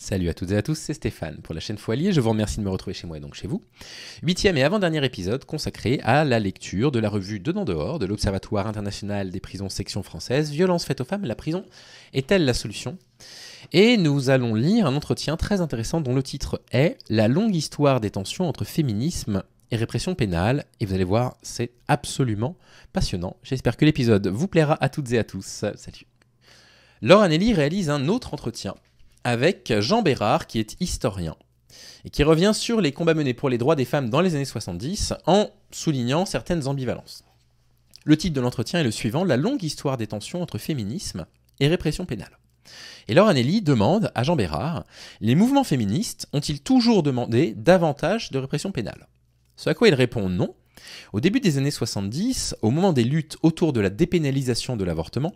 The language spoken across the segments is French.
Salut à toutes et à tous, c'est Stéphane pour la chaîne Foilier. Je vous remercie de me retrouver chez moi et donc chez vous. 8e et avant-dernier épisode consacré à la lecture de la revue Dedans Dehors de l'Observatoire international des prisons section française. Violences faites aux femmes, la prison est-elle la solution ? Et nous allons lire un entretien très intéressant dont le titre est « La longue histoire des tensions entre féminisme et répression pénale ». Et vous allez voir, c'est absolument passionnant. J'espère que l'épisode vous plaira à toutes et à tous. Salut. Laure Anelli réalise un autre entretien avec Jean Bérard, qui est historien, et qui revient sur les combats menés pour les droits des femmes dans les années 70, en soulignant certaines ambivalences. Le titre de l'entretien est le suivant, « La longue histoire des tensions entre féminisme et répression pénale ». Et Laure Anelli demande à Jean Bérard, « Les mouvements féministes ont-ils toujours demandé davantage de répression pénale ?» Ce à quoi il répond non. Au début des années 70, au moment des luttes autour de la dépénalisation de l'avortement,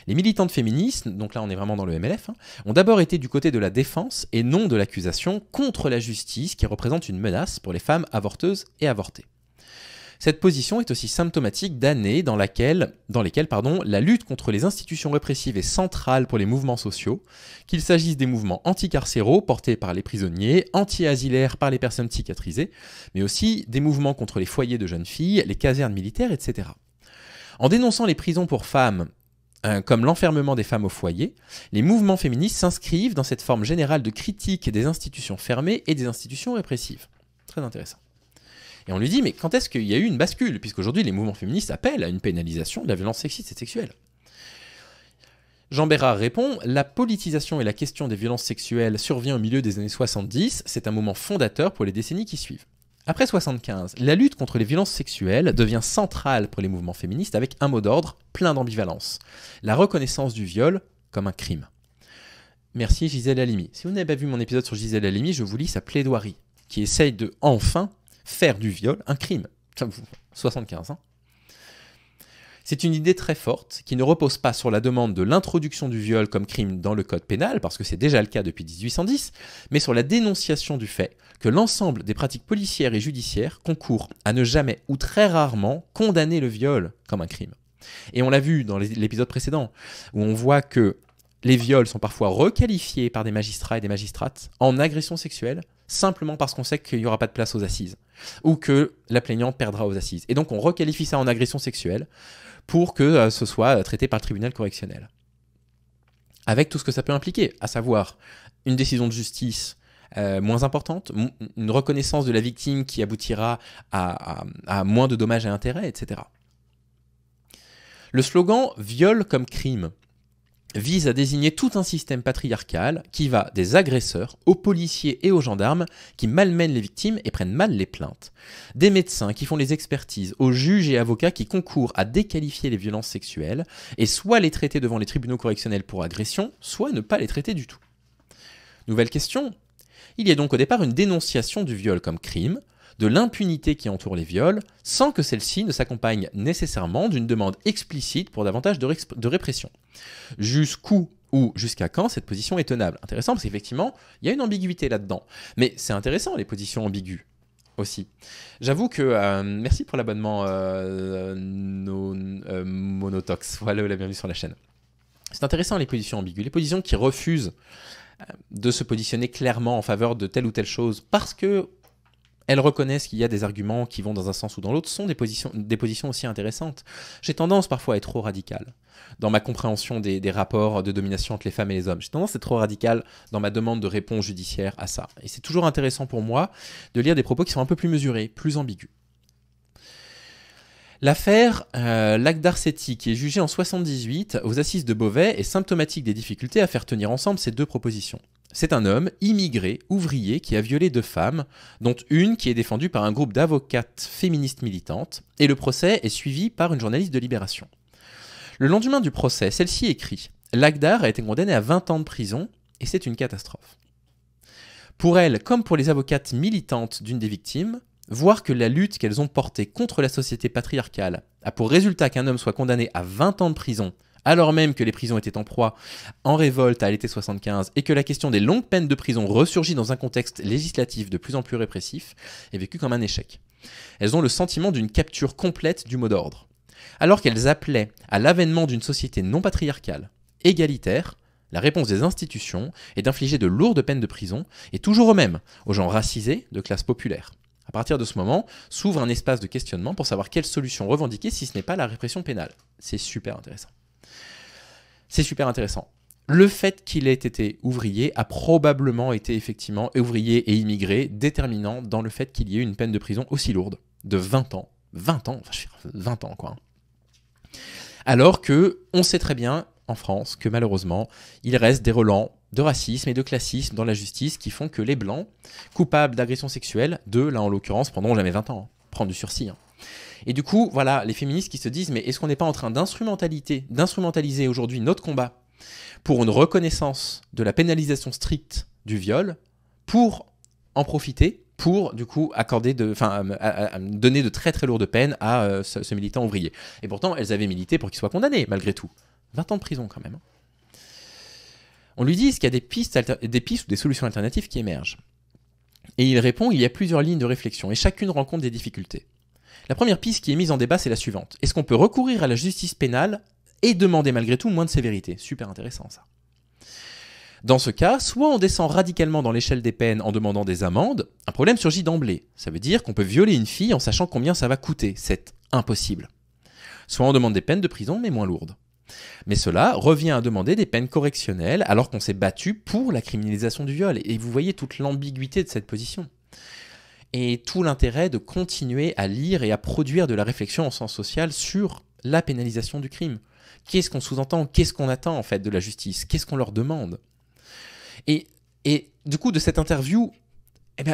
les militantes féministes, donc là on est vraiment dans le MLF, ont d'abord été du côté de la défense et non de l'accusation contre la justice qui représente une menace pour les femmes avorteuses et avortées. Cette position est aussi symptomatique d'années dans lesquelles la lutte contre les institutions répressives est centrale pour les mouvements sociaux, qu'il s'agisse des mouvements anticarcéraux portés par les prisonniers, anti-asilaires par les personnes psychiatrisées, mais aussi des mouvements contre les foyers de jeunes filles, les casernes militaires, etc. En dénonçant les prisons pour femmes, comme l'enfermement des femmes au foyer, les mouvements féministes s'inscrivent dans cette forme générale de critique des institutions fermées et des institutions répressives. Très intéressant. Et on lui dit, mais quand est-ce qu'il y a eu une bascule ? Puisqu'aujourd'hui, les mouvements féministes appellent à une pénalisation de la violence sexiste et sexuelle. Jean Bérard répond, la politisation et la question des violences sexuelles survient au milieu des années 70, c'est un moment fondateur pour les décennies qui suivent. Après 75, la lutte contre les violences sexuelles devient centrale pour les mouvements féministes avec un mot d'ordre plein d'ambivalence. La reconnaissance du viol comme un crime. Merci Gisèle Halimi. Si vous n'avez pas vu mon épisode sur Gisèle Halimi, je vous lis sa plaidoirie, qui essaye de, enfin, faire du viol un crime. 75, hein. C'est une idée très forte qui ne repose pas sur la demande de l'introduction du viol comme crime dans le code pénal, parce que c'est déjà le cas depuis 1810, mais sur la dénonciation du fait que l'ensemble des pratiques policières et judiciaires concourent à ne jamais ou très rarement condamner le viol comme un crime. Et on l'a vu dans l'épisode précédent, où on voit que les viols sont parfois requalifiés par des magistrats et des magistrates en agression sexuelle, simplement parce qu'on sait qu'il n'y aura pas de place aux assises, ou que la plaignante perdra aux assises. Et donc on requalifie ça en agression sexuelle pour que ce soit traité par le tribunal correctionnel. Avec tout ce que ça peut impliquer, à savoir une décision de justice moins importante, une reconnaissance de la victime qui aboutira à moins de dommages et intérêts, etc. Le slogan « viol comme crime » vise à désigner tout un système patriarcal qui va des agresseurs aux policiers et aux gendarmes qui malmènent les victimes et prennent mal les plaintes, des médecins qui font les expertises, aux juges et avocats qui concourent à déqualifier les violences sexuelles et soit les traiter devant les tribunaux correctionnels pour agression, soit ne pas les traiter du tout. Nouvelle question. Il y a donc au départ une dénonciation du viol comme crime, de l'impunité qui entoure les viols, sans que celle-ci ne s'accompagne nécessairement d'une demande explicite pour davantage de répression. Jusqu'où ou jusqu'à quand cette position est tenable ? Intéressant parce qu'effectivement, il y a une ambiguïté là-dedans. Mais c'est intéressant les positions ambiguës aussi. J'avoue que... merci pour l'abonnement Monotox. Voilà, la bienvenue sur la chaîne. C'est intéressant les positions ambiguës. Les positions qui refusent de se positionner clairement en faveur de telle ou telle chose parce que elles reconnaissent qu'il y a des arguments qui vont dans un sens ou dans l'autre, sont des positions aussi intéressantes. J'ai tendance parfois à être trop radical dans ma compréhension des rapports de domination entre les femmes et les hommes. J'ai tendance à être trop radical dans ma demande de réponse judiciaire à ça. Et c'est toujours intéressant pour moi de lire des propos qui sont un peu plus mesurés, plus ambigus. L'affaire Lac d'Arcetti, qui est jugée en 78 aux assises de Beauvais, est symptomatique des difficultés à faire tenir ensemble ces deux propositions. C'est un homme, immigré, ouvrier, qui a violé 2 femmes, dont une qui est défendue par un groupe d'avocates féministes militantes, et le procès est suivi par une journaliste de Libération. Le lendemain du procès, celle-ci écrit « Lagdar a été condamné à 20 ans de prison, et c'est une catastrophe. » Pour elle, comme pour les avocates militantes d'une des victimes, voir que la lutte qu'elles ont portée contre la société patriarcale a pour résultat qu'un homme soit condamné à 20 ans de prison, alors même que les prisons étaient en proie en révolte à l'été 75 et que la question des longues peines de prison ressurgit dans un contexte législatif de plus en plus répressif, est vécue comme un échec. Elles ont le sentiment d'une capture complète du mot d'ordre. Alors qu'elles appelaient à l'avènement d'une société non patriarcale, égalitaire, La réponse des institutions est d'infliger de lourdes peines de prison, et toujours aux mêmes, aux gens racisés de classe populaire. À partir de ce moment, s'ouvre un espace de questionnement pour savoir quelle solution revendiquer si ce n'est pas la répression pénale. C'est super intéressant. C'est super intéressant. Le fait qu'il ait été ouvrier a probablement été effectivement, ouvrier et immigré, déterminant dans le fait qu'il y ait une peine de prison aussi lourde, de 20 ans. 20 ans, enfin 20 ans quoi. Alors que on sait très bien en France que malheureusement, il reste des relents de racisme et de classisme dans la justice qui font que les Blancs, coupables d'agression sexuelle, là en l'occurrence, prendront jamais 20 ans, prendre du sursis. Et du coup, voilà, les féministes qui se disent, mais est-ce qu'on n'est pas en train d'instrumentaliser aujourd'hui notre combat pour une reconnaissance de la pénalisation stricte du viol, pour en profiter, pour du coup donner de très très lourdes peines à ce militant ouvrier. Et pourtant, elles avaient milité pour qu'il soit condamné, malgré tout. 20 ans de prison quand même. On lui dit qu'il y a des pistes ou des solutions alternatives qui émergent. Et il répond, il y a plusieurs lignes de réflexion, et chacune rencontre des difficultés. La première piste qui est mise en débat, c'est la suivante. Est-ce qu'on peut recourir à la justice pénale et demander malgré tout moins de sévérité? Super intéressant ça. Dans ce cas, soit on descend radicalement dans l'échelle des peines en demandant des amendes, un problème surgit d'emblée. Ça veut dire qu'on peut violer une fille en sachant combien ça va coûter. C'est impossible. Soit on demande des peines de prison, mais moins lourdes. Mais cela revient à demander des peines correctionnelles alors qu'on s'est battu pour la criminalisation du viol. Et vous voyez toute l'ambiguïté de cette position. Et tout l'intérêt de continuer à lire et à produire de la réflexion en sens social sur la pénalisation du crime. Qu'est-ce qu'on sous-entend? Qu'est-ce qu'on attend en fait de la justice? Qu'est-ce qu'on leur demande? Et du coup, de cette interview,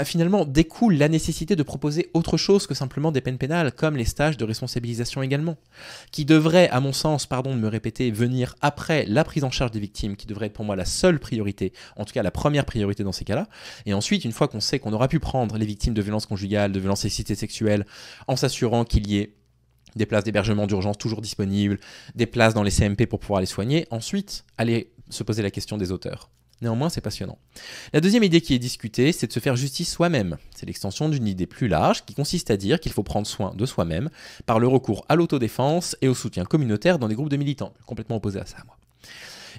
finalement, découle la nécessité de proposer autre chose que simplement des peines pénales, comme les stages de responsabilisation également, qui devraient, à mon sens, pardon de me répéter, venir après la prise en charge des victimes, qui devrait être pour moi la seule priorité, en tout cas la première priorité dans ces cas-là. Et ensuite, une fois qu'on sait qu'on aura pu prendre les victimes de violences conjugales, de violences sexuelles, en s'assurant qu'il y ait des places d'hébergement d'urgence toujours disponibles, des places dans les CMP pour pouvoir les soigner, ensuite, aller se poser la question des auteurs. Néanmoins, c'est passionnant. La deuxième idée qui est discutée, c'est de se faire justice soi-même. C'est l'extension d'une idée plus large qui consiste à dire qu'il faut prendre soin de soi-même par le recours à l'autodéfense et au soutien communautaire dans des groupes de militants. Complètement opposé à ça, moi.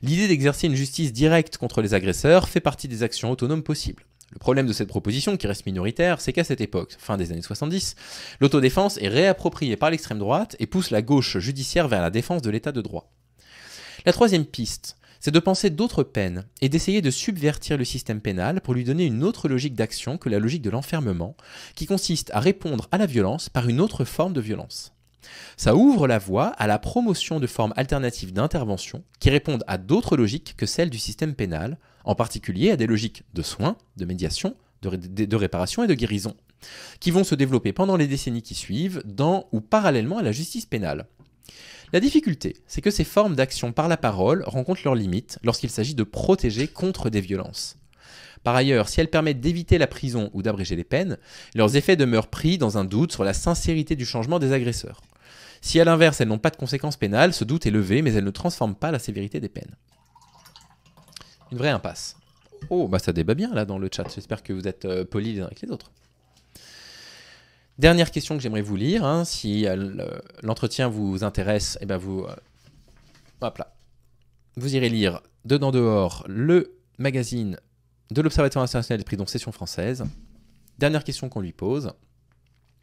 L'idée d'exercer une justice directe contre les agresseurs fait partie des actions autonomes possibles. Le problème de cette proposition, qui reste minoritaire, c'est qu'à cette époque, fin des années 70, l'autodéfense est réappropriée par l'extrême droite et pousse la gauche judiciaire vers la défense de l'état de droit. La troisième piste, c'est de penser d'autres peines et d'essayer de subvertir le système pénal pour lui donner une autre logique d'action que la logique de l'enfermement, qui consiste à répondre à la violence par une autre forme de violence. Ça ouvre la voie à la promotion de formes alternatives d'intervention qui répondent à d'autres logiques que celles du système pénal, en particulier à des logiques de soins, de médiation, de réparation et de guérison, qui vont se développer pendant les décennies qui suivent dans ou parallèlement à la justice pénale. La difficulté, c'est que ces formes d'action par la parole rencontrent leurs limites lorsqu'il s'agit de protéger contre des violences. Par ailleurs, si elles permettent d'éviter la prison ou d'abréger les peines, leurs effets demeurent pris dans un doute sur la sincérité du changement des agresseurs. Si à l'inverse elles n'ont pas de conséquences pénales, ce doute est levé, mais elles ne transforment pas la sévérité des peines. Une vraie impasse. Oh, ça débat bien là dans le chat, j'espère que vous êtes polis les uns avec les autres. Dernière question que j'aimerais vous lire, si l'entretien vous intéresse, vous irez lire Dedans Dehors, le magazine de l'Observatoire international des prisons Section française. Dernière question qu'on lui pose.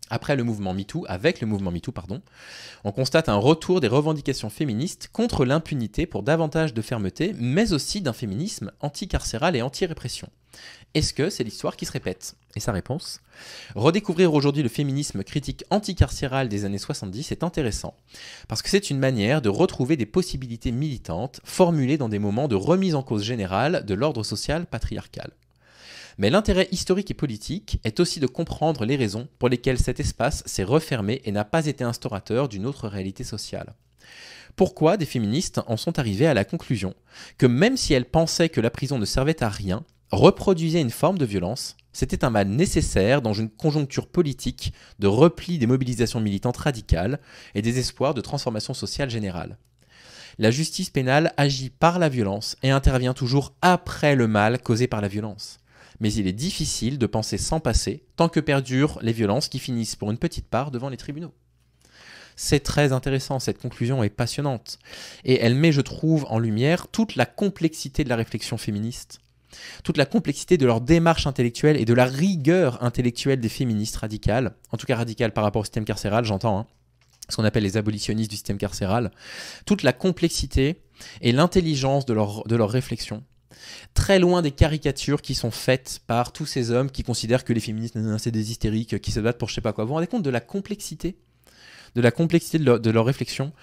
Avec le mouvement MeToo, on constate un retour des revendications féministes contre l'impunité pour davantage de fermeté, mais aussi d'un féminisme anti-carcéral et anti-répression. Est-ce que c'est l'histoire qui se répète? Et sa réponse: redécouvrir aujourd'hui le féminisme critique anticarcéral des années 70 est intéressant, parce que c'est une manière de retrouver des possibilités militantes formulées dans des moments de remise en cause générale de l'ordre social patriarcal. Mais l'intérêt historique et politique est aussi de comprendre les raisons pour lesquelles cet espace s'est refermé et n'a pas été instaurateur d'une autre réalité sociale. Pourquoi des féministes en sont arrivées à la conclusion que même si elles pensaient que la prison ne servait à rien, reproduisait une forme de violence, c'était un mal nécessaire dans une conjoncture politique de repli des mobilisations militantes radicales et des espoirs de transformation sociale générale. La justice pénale agit par la violence et intervient toujours après le mal causé par la violence. Mais il est difficile de penser sans passer tant que perdurent les violences qui finissent pour une petite part devant les tribunaux. C'est très intéressant, cette conclusion est passionnante. Et elle met, je trouve, en lumière toute la complexité de la réflexion féministe, toute la complexité de leur démarche intellectuelle et de la rigueur intellectuelle des féministes radicales, en tout cas radicales par rapport au système carcéral, j'entends, hein, ce qu'on appelle les abolitionnistes du système carcéral, toute la complexité et l'intelligence de leur réflexion, très loin des caricatures qui sont faites par tous ces hommes qui considèrent que les féministes, c'est des hystériques qui se battent pour je sais pas quoi. Vous vous rendez compte de la complexité de leur réflexion,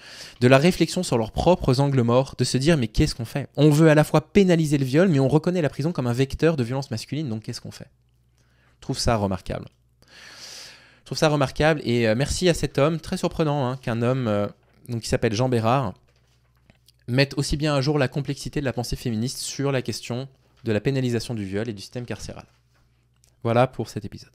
de la réflexion sur leurs propres angles morts, de se dire mais qu'est-ce qu'on fait? On veut à la fois pénaliser le viol, mais on reconnaît la prison comme un vecteur de violence masculine, donc qu'est-ce qu'on fait? Je trouve ça remarquable. Et merci à cet homme, très surprenant, hein, qu'un homme qui s'appelle Jean Bérard mette aussi bien à jour la complexité de la pensée féministe sur la question de la pénalisation du viol et du système carcéral. Voilà pour cet épisode.